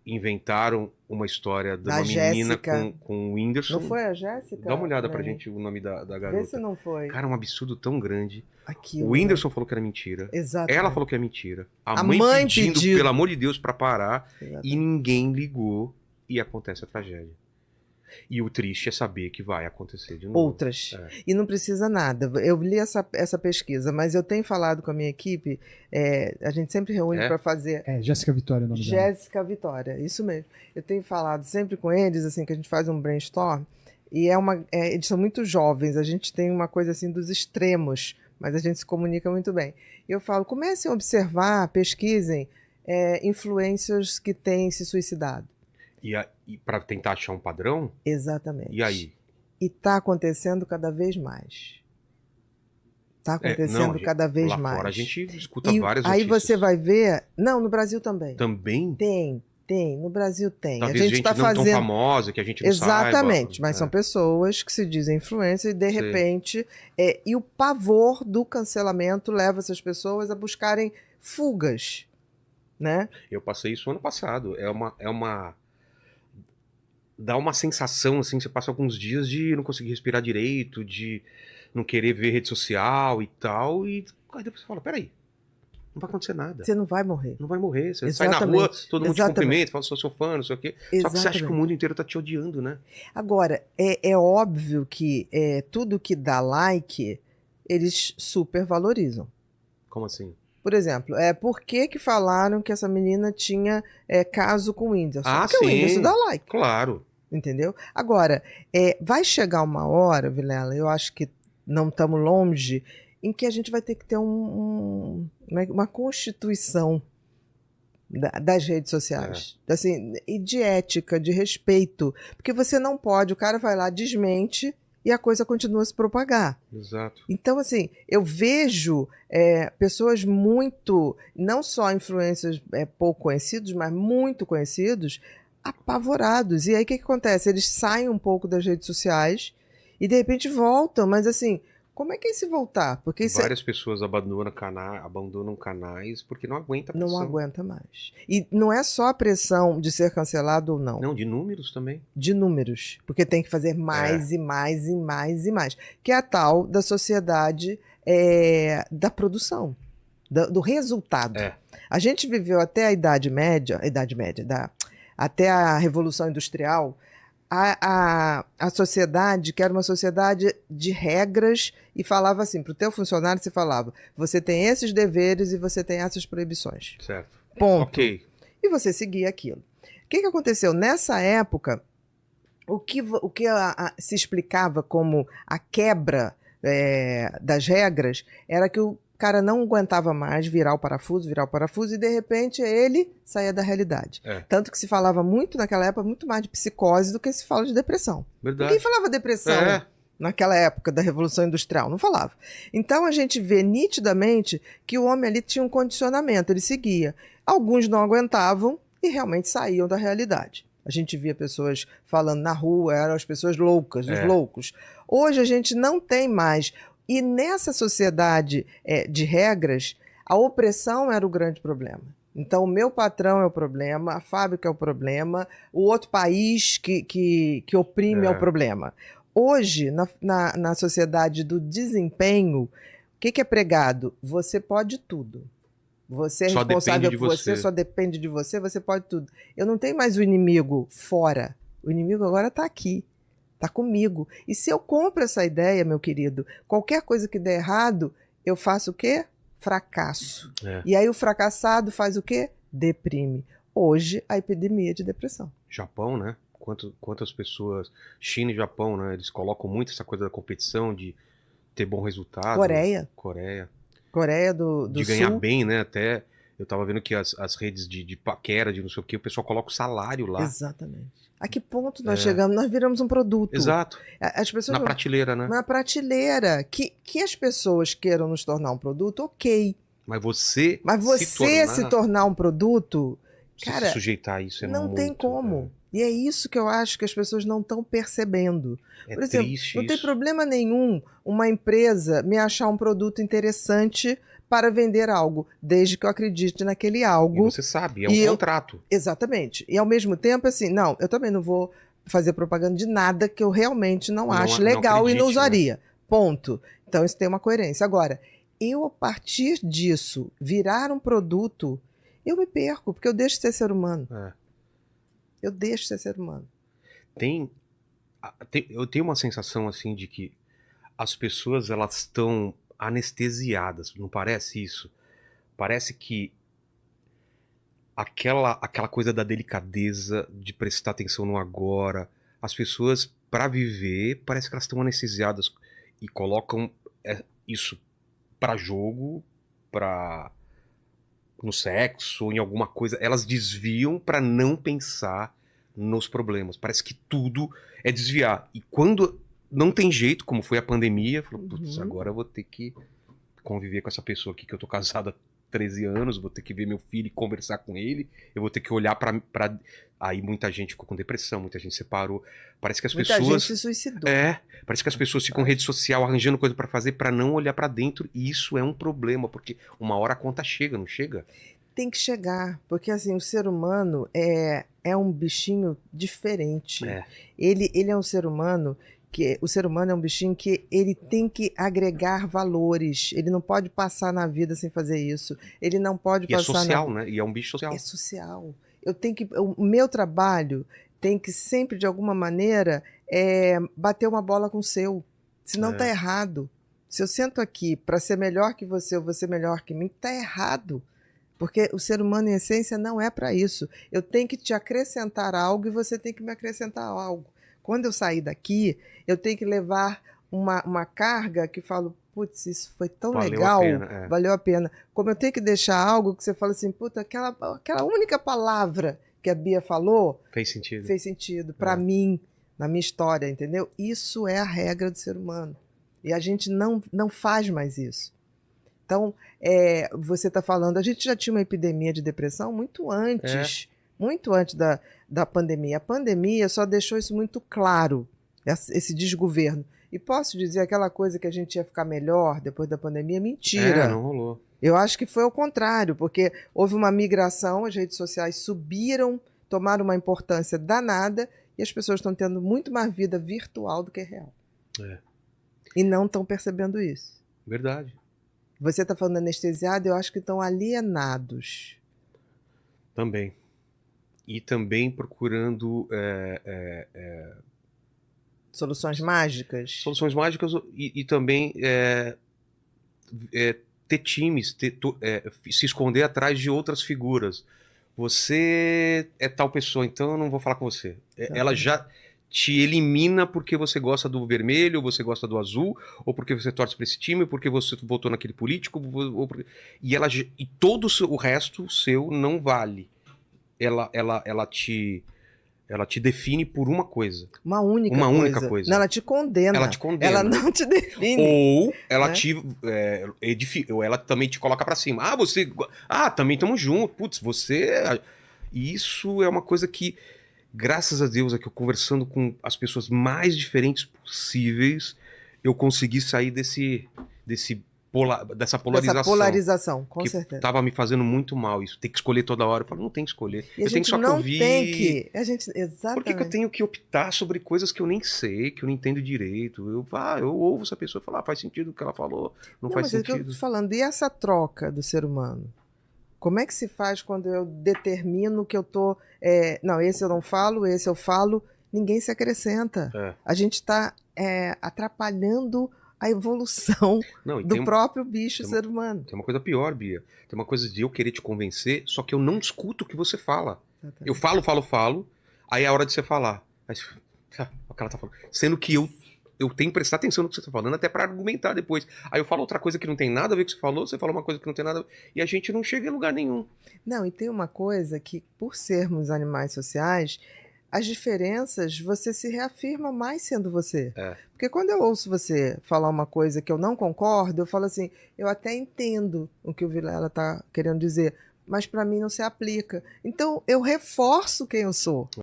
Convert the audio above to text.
inventaram uma história de Da uma menina Jéssica. com o Whindersson. Não foi a Jéssica? Dá uma olhada pra Né? gente o nome da Vê se garota. não foi. Cara, um absurdo tão grande. Aquilo, O Whindersson falou que era mentira. Exatamente. Ela falou que é mentira. A A mãe mãe pedindo, pediu. pelo amor de Deus, pra parar. Exatamente. E ninguém ligou. E acontece a tragédia. E o triste é saber que vai acontecer de novo. Outras. E não precisa nada. Eu li essa pesquisa, mas eu tenho falado com a minha equipe, a gente sempre reúne para fazer... Jéssica Vitória é o nome dela. Jéssica Vitória, isso mesmo. Eu tenho falado sempre com eles, assim, que a gente faz um brainstorm, e eles são muito jovens, a gente tem uma coisa assim dos extremos, mas a gente se comunica muito bem. E eu falo, comecem a observar, pesquisem influencers que têm se suicidado. E para tentar achar um padrão? Exatamente. E aí? E está acontecendo cada vez mais. Está acontecendo cada vez lá mais. Fora a gente escuta várias aí notícias. você vai ver... Não, no Brasil também. Também? Tem. No Brasil tem. Talvez a gente tá não fazendo... tão famosa que a gente não Exatamente, saiba. Mas são pessoas que se dizem influência e de repente... e o pavor do cancelamento leva essas pessoas a buscarem fugas, né? Eu passei isso ano passado. Dá uma sensação, assim, você passa alguns dias de não conseguir respirar direito, de não querer ver rede social e tal, e aí depois você fala, peraí, não vai acontecer nada. Você não vai morrer. Não vai morrer, você Exatamente. sai na rua, todo mundo te cumprimenta, fala, sou seu fã, não sei o quê. Exatamente. Só que você acha que o mundo inteiro tá te odiando, né? Agora, é óbvio que tudo que dá like, eles super valorizam. Como assim? Por exemplo, por que falaram que essa menina tinha caso com o Whindersson? Porque sim. o Whindersson dá like. Claro. Entendeu? Agora, vai chegar uma hora, Vilela, eu acho que não estamos longe, em que a gente vai ter que ter uma constituição das redes sociais. Assim, e de ética, de respeito. Porque você não pode, o cara vai lá, desmente, e a coisa continua a se propagar. Exato. Então, assim, eu vejo pessoas muito, não só influencers pouco conhecidos, mas muito conhecidos, apavorados. E aí o que acontece? Eles saem um pouco das redes sociais e de repente voltam, mas assim, como é que é esse voltar? Porque várias pessoas abandonam canais porque não aguenta a pressão. Não aguenta mais. E não é só a pressão de ser cancelado ou não. Não, de números também. De números. Porque tem que fazer mais e mais e mais e mais. Que é a tal da sociedade da produção, do resultado. A gente viveu até a Idade Média, até a Revolução Industrial, a sociedade, que era uma sociedade de regras, e falava assim, para o teu funcionário você falava, você tem esses deveres e você tem essas proibições. Certo. Ponto. Ok. E você seguia aquilo. O que aconteceu? Nessa época, o que se explicava como a quebra das regras era que o cara não aguentava mais virar o parafuso, e de repente ele saía da realidade. Tanto que se falava muito naquela época, muito mais de psicose do que se fala de depressão. Verdade. Ninguém falava depressão naquela época da Revolução Industrial, não falava. Então a gente vê nitidamente que o homem ali tinha um condicionamento, ele seguia. Alguns não aguentavam e realmente saíam da realidade. A gente via pessoas falando na rua, eram as pessoas loucas, os loucos. Hoje a gente não tem mais. E nessa sociedade de regras, a opressão era o grande problema. Então, o meu patrão é o problema, a fábrica é o problema, o outro país que oprime é o problema. Hoje, na sociedade do desempenho, o que é pregado? Você pode tudo. Você é responsável por você, só depende de você, você pode tudo. Eu não tenho mais o inimigo fora. O inimigo agora está aqui. Está comigo. E se eu compro essa ideia, meu querido, qualquer coisa que der errado, eu faço o quê? Fracasso. E aí o fracassado faz o quê? Deprime. Hoje, a epidemia de depressão. Japão, né? Quantas pessoas... China e Japão, né? Eles colocam muito essa coisa da competição, de ter bom resultado. Coreia do Sul. De ganhar bem, né? Até... Eu tava vendo que as redes de paquera, de não sei o que, o pessoal coloca o salário lá. Exatamente. A que ponto nós chegamos? Nós viramos um produto. Exato. As pessoas na prateleira, né? Na prateleira. Que as pessoas queiram nos tornar um produto, ok. Mas você se tornar um produto, cara, se sujeitar a isso não tem como. E é isso que eu acho que as pessoas não estão percebendo. Por exemplo, não tem problema nenhum uma empresa me achar um produto interessante para vender algo, desde que eu acredite naquele algo. E você sabe, é um contrato. Exatamente. E ao mesmo tempo, assim, não, eu também não vou fazer propaganda de nada que eu realmente não ache legal e não usaria. Né? Ponto. Então isso tem uma coerência. Agora, eu a partir disso virar um produto, eu me perco, porque eu deixo de ser ser humano. Eu deixo de ser ser humano. Eu tenho uma sensação assim de que as pessoas elas estão anestesiadas, não parece isso? Parece que aquela coisa da delicadeza, de prestar atenção no agora, as pessoas, para viver, parece que elas estão anestesiadas e colocam isso para jogo, no sexo, em alguma coisa, elas desviam para não pensar nos problemas. Parece que tudo é desviar. E quando não tem jeito, como foi a pandemia, falou, putz, agora eu vou ter que conviver com essa pessoa aqui que eu tô casada há 13 anos, vou ter que ver meu filho e conversar com ele, eu vou ter que olhar pra... Aí muita gente ficou com depressão, muita gente separou. Parece que as pessoas... Muita gente se suicidou. Parece que as pessoas ficam em rede social arranjando coisa pra fazer pra não olhar pra dentro, e isso é um problema, porque uma hora a conta chega, não chega? Tem que chegar, porque assim, o ser humano é um bichinho diferente. Ele é um ser humano... O ser humano é um bichinho que ele tem que agregar valores. Ele não pode passar na vida sem fazer isso. Ele não pode passar... é social, né? E é um bicho social. É social. O meu trabalho tem que sempre, de alguma maneira, bater uma bola com o seu. Senão tá errado. Se eu sento aqui para ser melhor que você ou você melhor que mim, tá errado. Porque o ser humano, em essência, não é para isso. Eu tenho que te acrescentar algo e você tem que me acrescentar algo. Quando eu sair daqui, eu tenho que levar uma carga que falo, putz, isso foi tão legal, valeu a pena. Como eu tenho que deixar algo que você fala assim, puta, aquela única palavra que a Bia falou... Fez sentido. Fez sentido para mim, na minha história, entendeu? Isso é a regra do ser humano. E a gente não faz mais isso. Então, você está falando, a gente já tinha uma epidemia de depressão muito antes... Muito antes da pandemia. A pandemia só deixou isso muito claro, esse desgoverno. E posso dizer, aquela coisa que a gente ia ficar melhor depois da pandemia, mentira. Não rolou. Eu acho que foi ao contrário, porque houve uma migração, as redes sociais subiram, tomaram uma importância danada, e as pessoas estão tendo muito mais vida virtual do que real. E não estão percebendo isso. Verdade. Você está falando anestesiado, eu acho que estão alienados. Também. E também procurando soluções mágicas. Soluções mágicas e também ter times, se esconder atrás de outras figuras. Você é tal pessoa, então eu não vou falar com você. Ela já te elimina porque você gosta do vermelho, ou você gosta do azul, ou porque você torce para esse time, ou porque você votou naquele político, e todo o resto seu não vale. Ela te define por uma coisa. Uma única coisa. Não, ela te condena. Ela te condena. Ela não te define. Ou ela te edifica, ou ela também te coloca pra cima. Também estamos juntos. Putz, você... Isso é uma coisa que, graças a Deus, aqui eu conversando com as pessoas mais diferentes possíveis, eu consegui sair dessa polarização. Dessa polarização, com certeza. Tava me fazendo muito mal isso. Tem que escolher toda hora. Eu falo, não tem que escolher. Eu tenho só que ouvir. Exatamente. Por que eu tenho que optar sobre coisas que eu nem sei, que eu não entendo direito? Eu ouvo essa pessoa e falo, faz sentido o que ela falou, não faz sentido. Mas eu tô falando, e essa troca do ser humano? Como é que se faz quando eu determino que eu tô... não, esse eu não falo, esse eu falo. Ninguém se acrescenta. A gente está atrapalhando a evolução do próprio bicho ser humano. Tem uma coisa pior, Bia. Tem uma coisa de eu querer te convencer, só que eu não escuto o que você fala. Exatamente. Eu falo, aí é a hora de você falar. Aí, o que ela tá falando. Sendo que eu tenho que prestar atenção no que você tá falando, até para argumentar depois. Aí eu falo outra coisa que não tem nada a ver com o que você fala uma coisa que não tem nada a ver, e a gente não chega em lugar nenhum. Não, e tem uma coisa que, por sermos animais sociais, as diferenças, você se reafirma mais sendo você. Porque quando eu ouço você falar uma coisa que eu não concordo, eu falo assim, eu até entendo o que o Vilela está querendo dizer, mas para mim não se aplica. Então, eu reforço quem eu sou.